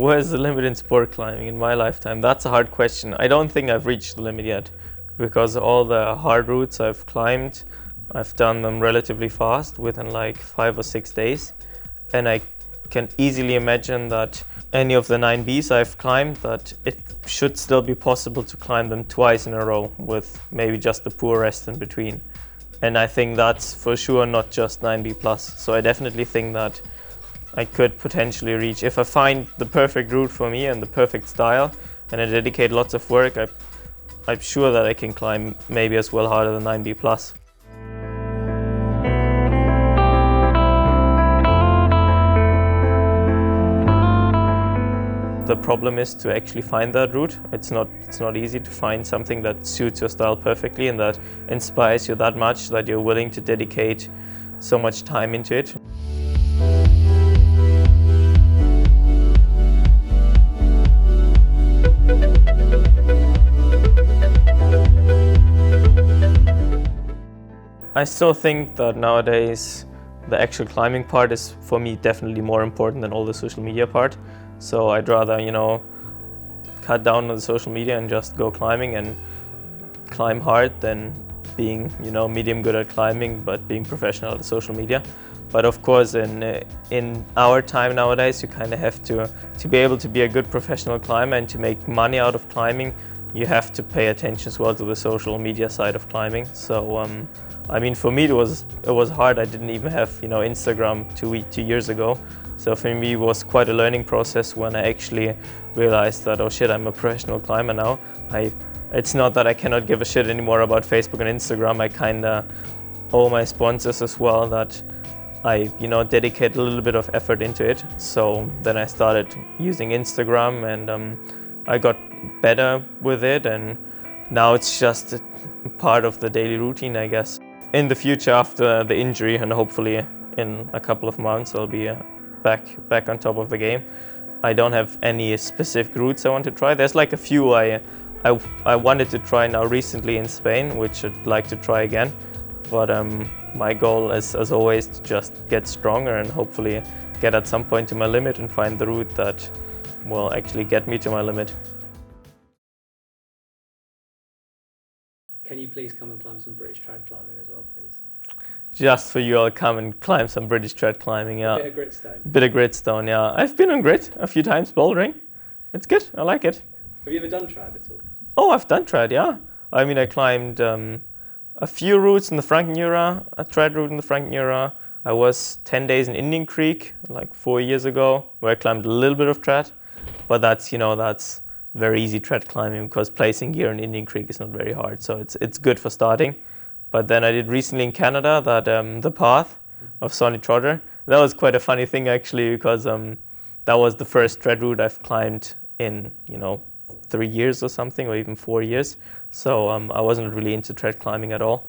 Where's the limit in sport climbing in my lifetime? That's a hard question. I don't think I've reached the limit yet, because all the hard routes I've climbed, I've done them relatively fast within like 5 or 6 days. And I can easily imagine that any of the 9Bs I've climbed, that it should still be possible to climb them twice in a row with maybe just a poor rest in between. And I think that's for sure not just 9B plus. So I definitely think that I could potentially reach, if I find the perfect route for me and the perfect style, and I dedicate lots of work, I'm sure that I can climb maybe as well harder than 9B plus. The problem is to actually find that route. It's not easy to find something that suits your style perfectly and that inspires you that much that you're willing to dedicate so much time into it. I still think that nowadays the actual climbing part is for me definitely more important than all the social media part. So I'd rather, cut down on the social media and just go climbing and climb hard than being, medium good at climbing but being professional at social media. But of course, in our time nowadays, you kind of have to be able to be a good professional climber and to make money out of climbing, you have to pay attention as well to the social media side of climbing. So for me it was hard. I didn't even have Instagram 2 years ago. So for me it was quite a learning process when I actually realized that, oh shit, I'm a professional climber now. It's not that I cannot give a shit anymore about Facebook and Instagram. I kinda owe my sponsors as well that I dedicate a little bit of effort into it. So then I started using Instagram and I got better with it, and now it's just a part of the daily routine, I guess. In the future, after the injury, and hopefully in a couple of months, I'll be back on top of the game. I don't have any specific routes I want to try. There's like a few I wanted to try now recently in Spain, which I'd like to try again. But my goal is, as always, to just get stronger and hopefully get at some point to my limit and find the route that will actually get me to my limit. Can you please come and climb some British trad climbing as well, please? Just for you, I'll come and climb some British trad climbing, yeah. A bit of Gritstone. Bit of Gritstone, yeah. I've been on Grit a few times bouldering. It's good, I like it. Have you ever done trad at all? Oh, I've done trad, yeah. I climbed a few routes in the Frankenjura, a trad route in the Frankenjura. I was 10 days in Indian Creek, like 4 years ago, where I climbed a little bit of trad. But that's very easy trad climbing because placing gear in Indian Creek is not very hard. So it's good for starting. But then I did recently in Canada that the path of Sonny Trotter. That was quite a funny thing actually, because that was the first trad route I've climbed in 3 years or something, or even 4 years. So I wasn't really into trad climbing at all.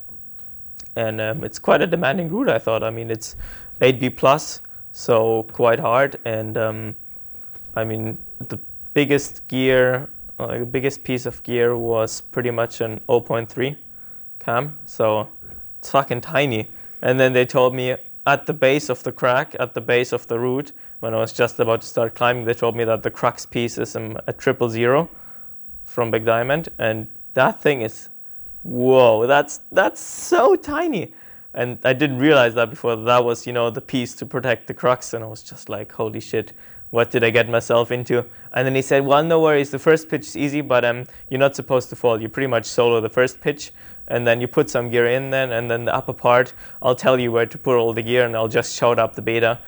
And it's quite a demanding route, I thought. It's 8B plus, so quite hard. And the biggest gear, the biggest piece of gear was pretty much an 0.3 cam, so it's fucking tiny. And then they told me at the base of the crack, at the base of the route, when I was just about to start climbing, they told me that the crux piece is a 000 from Big Diamond, and that thing is, whoa, that's so tiny. And I didn't realize that before. That was, the piece to protect the crux, and I was just like, holy shit, what did I get myself into? And then he said, well, no worries, the first pitch is easy, but you're not supposed to fall. You pretty much solo the first pitch, and then you put some gear in then, and then the upper part, I'll tell you where to put all the gear, and I'll just shout up the beta,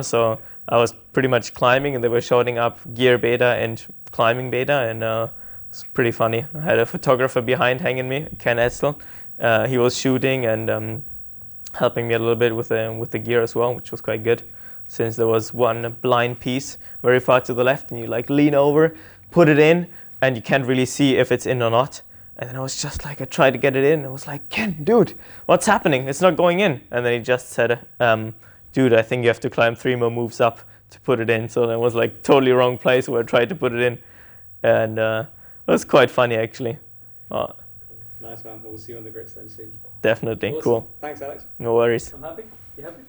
So I was pretty much climbing, and they were shouting up gear beta and climbing beta, and it's pretty funny. I had a photographer behind hanging me, Ken Etzel. He was shooting and helping me a little bit with the gear as well, which was quite good, since there was one blind piece very far to the left, and you lean over, put it in, and you can't really see if it's in or not. And then I was just I tried to get it in, and I was like, Ken, dude, what's happening? It's not going in. And then he just said, dude, I think you have to climb 3 more moves up to put it in. So that was totally wrong place where I tried to put it in. And it was quite funny, actually. Nice, man. We'll see you on the Gritstone soon. Definitely. Awesome. Cool. Thanks, Alex. No worries. I'm happy. You happy?